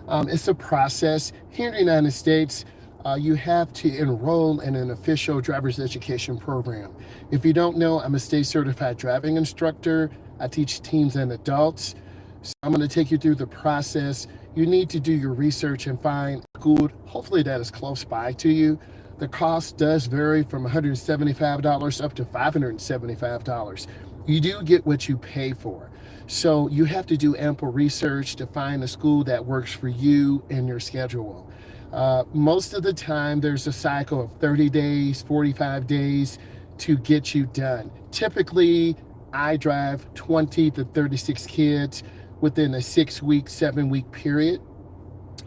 It's a process. Here in the United States, you have to enroll in an official driver's education program. If you don't know, I'm a state certified driving instructor. I teach teens and adults. So I'm going to take you through the process. You need to do your research and find a school, hopefully that is close by to you. The cost does vary from $175 up to $575. You do get what you pay for. So you have to do ample research to find a school that works for you and your schedule. Most of the time, there's a cycle of 30 days, 45 days to get you done. Typically, I drive 20 to 36 kids within a 6-week, 7-week period.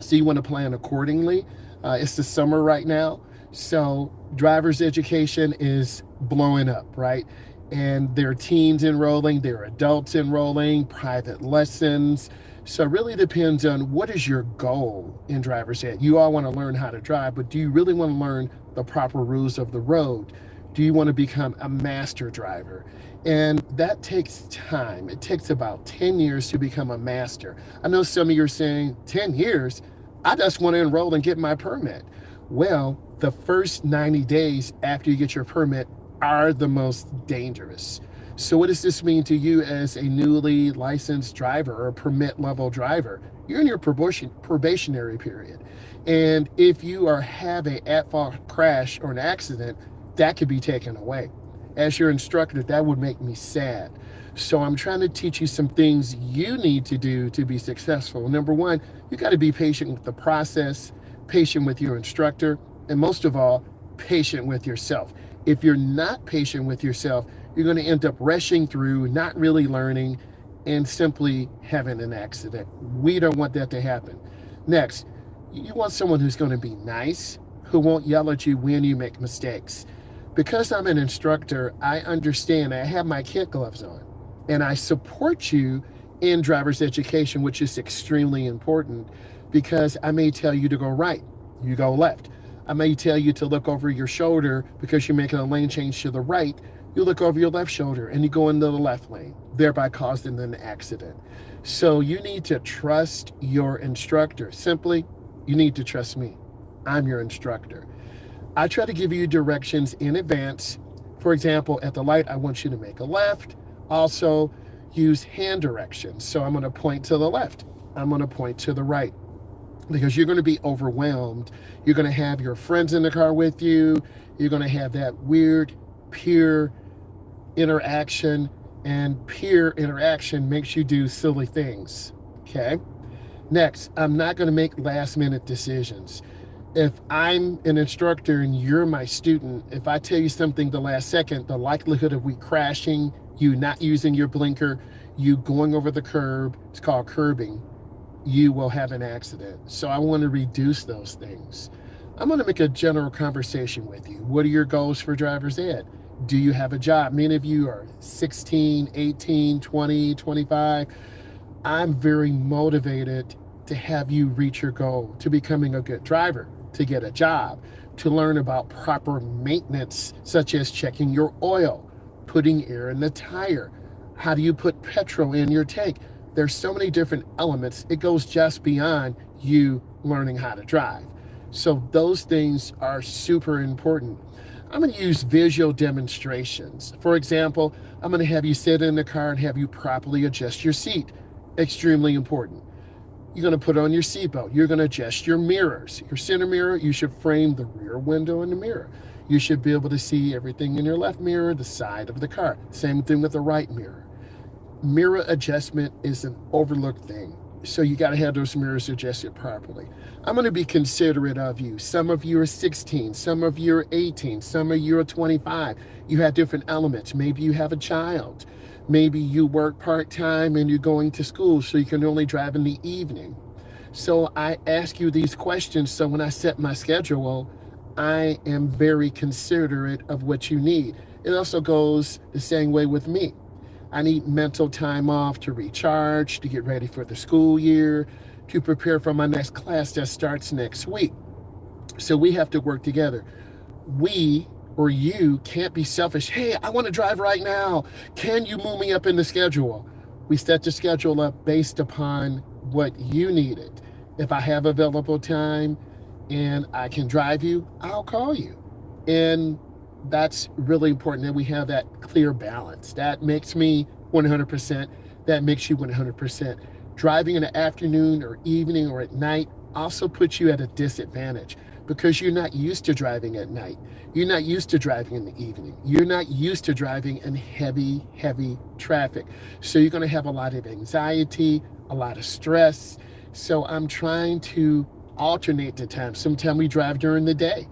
So you want to plan accordingly. It's the summer right now. So driver's education is blowing up, right? And there are teens enrolling, there are adults enrolling, private lessons. So it really depends on what is your goal in driver's ed. You all want to learn how to drive, but do you really want to learn the proper rules of the road? Do you want to become a master driver? And that takes time. It takes about 10 years to become a master. I know some of you are saying, 10 years? I just want to enroll and get my permit. Well, the first 90 days after you get your permit are the most dangerous. So what does this mean to you as a newly licensed driver or permit level driver? You're in your probationary period. And if you have an at-fault crash or an accident, that could be taken away. As your instructor, that would make me sad. So I'm trying to teach you some things you need to do to be successful. Number one, you got to be patient with the process, patient with your instructor, and most of all, patient with yourself. If you're not patient with yourself, you're going to end up rushing through, not really learning, and simply having an accident. We don't want that to happen. Next, you want someone who's going to be nice, who won't yell at you when you make mistakes. Because I'm an instructor, I understand I have my kid gloves on, and I support you in driver's education, which is extremely important because I may tell you to go right, you go left. I may tell you to look over your shoulder because you're making a lane change to the right. You look over your left shoulder and you go into the left lane, thereby causing an accident. So you need to trust your instructor. Simply, you need to trust me. I'm your instructor. I try to give you directions in advance. For example, at the light, I want you to make a left. Also, use hand directions. So I'm going to point to the left. I'm going to point to the right. Because you're going to be overwhelmed. You're going to have your friends in the car with you. You're going to have that weird peer interaction, and peer interaction makes you do silly things. Okay? Next, I'm not going to make last minute decisions. If I'm an instructor and you're my student, if I tell you something the last second, the likelihood of we crashing, you not using your blinker, you going over the curb, it's called curbing, you will have an accident. So I want to reduce those things. I'm going to make a general conversation with you. What are your goals for driver's ed? Do you have a job? Many of you are 16, 18, 20, 25. I'm very motivated to have you reach your goal, to becoming a good driver, to get a job, to learn about proper maintenance, such as checking your oil, putting air in the tire. How do you put petrol in your tank? There's so many different elements. It goes just beyond you learning how to drive. So those things are super important. I'm going to use visual demonstrations. For example, I'm going to have you sit in the car and have you properly adjust your seat. Extremely important. You're going to put on your seatbelt. You're going to adjust your mirrors. Your center mirror, you should frame the rear window in the mirror. You should be able to see everything in your left mirror, the side of the car. Same thing with the right mirror. Mirror adjustment is an overlooked thing. So you got to have those mirrors adjusted properly. I'm going to be considerate of you. Some of you are 16, some of you are 18, some of you are 25. You have different elements. Maybe you have a child. Maybe you work part-time and you're going to school, so you can only drive in the evening. So I ask you these questions so when I set my schedule, I am very considerate of what you need. It also goes the same way with me. I need mental time off to recharge, to get ready for the school year, to prepare for my next class that starts next week. So we have to work together. We or you can't be selfish. Hey, I want to drive right now. Can you move me up in the schedule? We set the schedule up based upon what you needed. If I have available time and I can drive you, I'll call you. And that's really important that we have that clear balance. That makes me 100%. That makes you 100%. Driving in the afternoon or evening or at night also puts you at a disadvantage because you're not used to driving at night. You're not used to driving in the evening. You're not used to driving in heavy traffic. So you're going to have a lot of anxiety, a lot of stress. So I'm trying to alternate the time. Sometimes we drive during the day,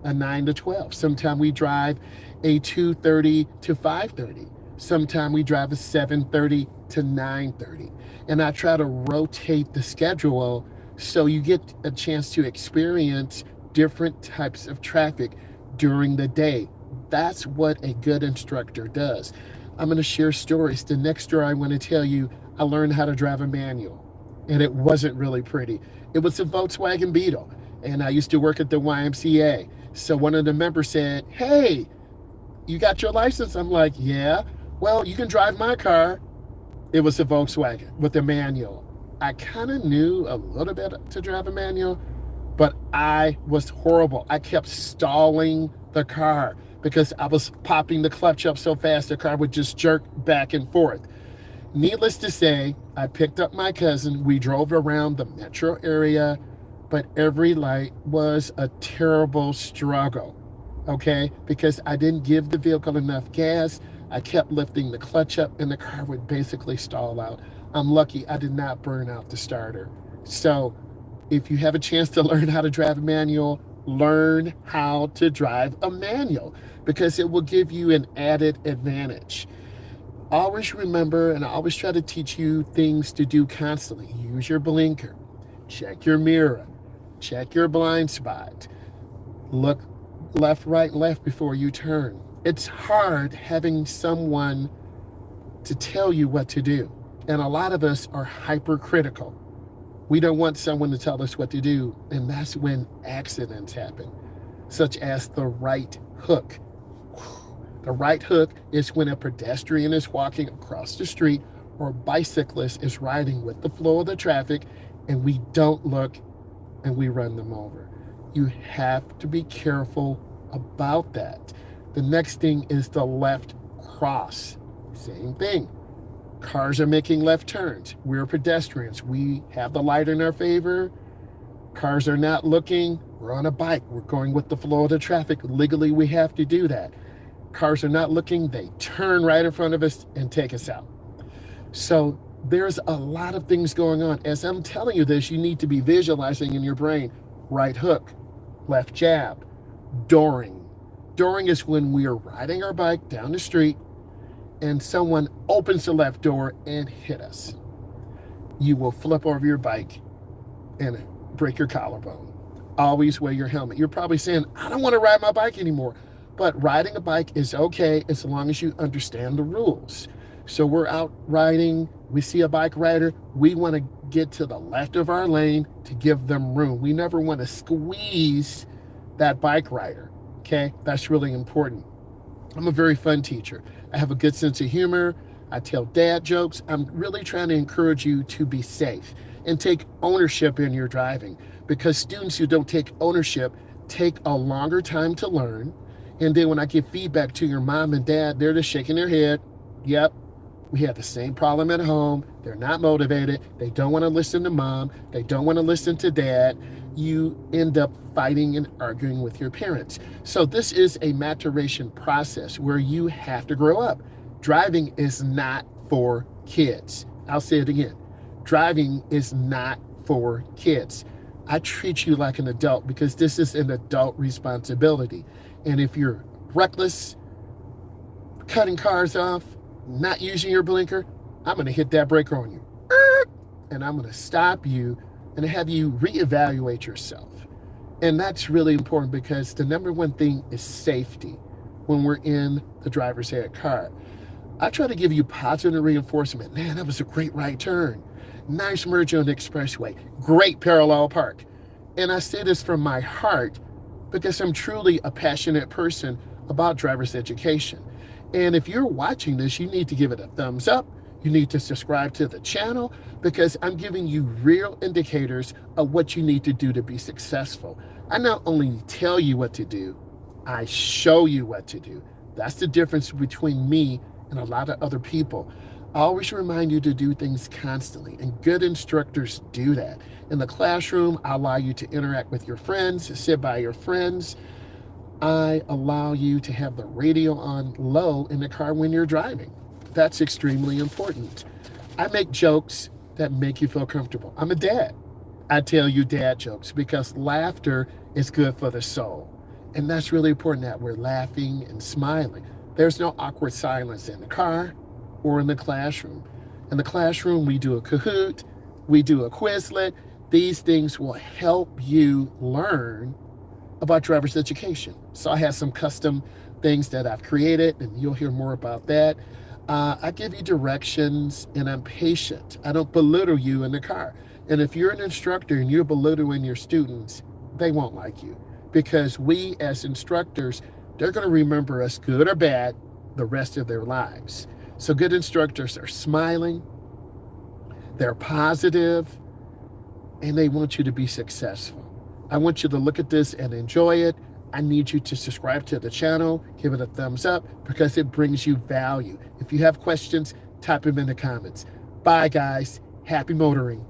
a 9 to 12. Sometimes we drive a 2:30 to 5:30. Sometimes we drive a 7:30 to 9:30. And I try to rotate the schedule so you get a chance to experience different types of traffic during the day. That's what a good instructor does. I'm going to share stories. The next story I want to tell you, I learned how to drive a manual, and it wasn't really pretty. It was a Volkswagen Beetle, and I used to work at the YMCA. So one of the members said, "Hey, you got your license?" I'm like, "Yeah." "Well, you can drive my car." It was a Volkswagen with a manual. I kind of knew a little bit to drive a manual, but I was horrible. I kept stalling the car because I was popping the clutch up so fast the car would just jerk back and forth. Needless to say, I picked up my cousin. We drove around the metro area, but every light was a terrible struggle, okay? Because I didn't give the vehicle enough gas. I kept lifting the clutch up and the car would basically stall out. I'm lucky I did not burn out the starter. So if you have a chance to learn how to drive a manual, learn how to drive a manual because it will give you an added advantage. Always remember, and I always try to teach you things to do constantly. Use your blinker, check your mirror, check your blind spot, look left, right, left before you turn. It's hard having someone to tell you what to do. And a lot of us are hypercritical. We don't want someone to tell us what to do. And that's when accidents happen, such as the right hook. The right hook is when a pedestrian is walking across the street or a bicyclist is riding with the flow of the traffic and we don't look and we run them over. You have to be careful about that. The next thing is the left cross. Same thing. Cars are making left turns. We're pedestrians. We have the light in our favor. Cars are not looking. We're on a bike. We're going with the flow of the traffic. Legally, we have to do that. Cars are not looking. They turn right in front of us and take us out. So there's a lot of things going on. As I'm telling you this, you need to be visualizing in your brain. Right hook, left jab, dooring. Dooring is when we are riding our bike down the street and someone opens the left door and hit us. You will flip over your bike and break your collarbone. Always wear your helmet. You're probably saying, "I don't want to ride my bike anymore." But riding a bike is okay as long as you understand the rules. So we're out riding, we see a bike rider, we want to get to the left of our lane to give them room. We never want to squeeze that bike rider, okay? That's really important. I'm a very fun teacher. I have a good sense of humor. I tell dad jokes. I'm really trying to encourage you to be safe and take ownership in your driving because students who don't take ownership take a longer time to learn. And then when I give feedback to your mom and dad, they're just shaking their head. Yep, we have the same problem at home. They're not motivated. They don't want to listen to mom. They don't want to listen to dad. You end up fighting and arguing with your parents. So this is a maturation process where you have to grow up. Driving is not for kids. I'll say it again. Driving is not for kids. I treat you like an adult because this is an adult responsibility. And if you're reckless, cutting cars off, not using your blinker, I'm going to hit that brake on you. And I'm going to stop you and have you reevaluate yourself. And that's really important because the number one thing is safety when we're in the driver's ed car. I try to give you positive reinforcement. Man, that was a great right turn. Nice merge on the expressway. Great parallel park. And I say this from my heart because I'm truly a passionate person about driver's education. And if you're watching this, you need to give it a thumbs up. You need to subscribe to the channel because I'm giving you real indicators of what you need to do to be successful. I not only tell you what to do, I show you what to do. That's the difference between me and a lot of other people. I always remind you to do things constantly, and good instructors do that. In the classroom, I allow you to interact with your friends, sit by your friends. I allow you to have the radio on low in the car when you're driving. That's extremely important. I make jokes that make you feel comfortable. I'm a dad. I tell you dad jokes because laughter is good for the soul. And that's really important that we're laughing and smiling. There's no awkward silence in the car or in the classroom. In the classroom, we do a Kahoot, we do a Quizlet. These things will help you learn about driver's education. So I have some custom things that I've created, and you'll hear more about that. I give you directions, and I'm patient. I don't belittle you in the car. And if you're an instructor and you're belittling your students, they won't like you because we as instructors, they're going to remember us, good or bad, the rest of their lives. So good instructors are smiling, they're positive, and they want you to be successful. I want you to look at this and enjoy it. I need you to subscribe to the channel, give it a thumbs up because it brings you value. If you have questions, type them in the comments. Bye, guys. Happy motoring.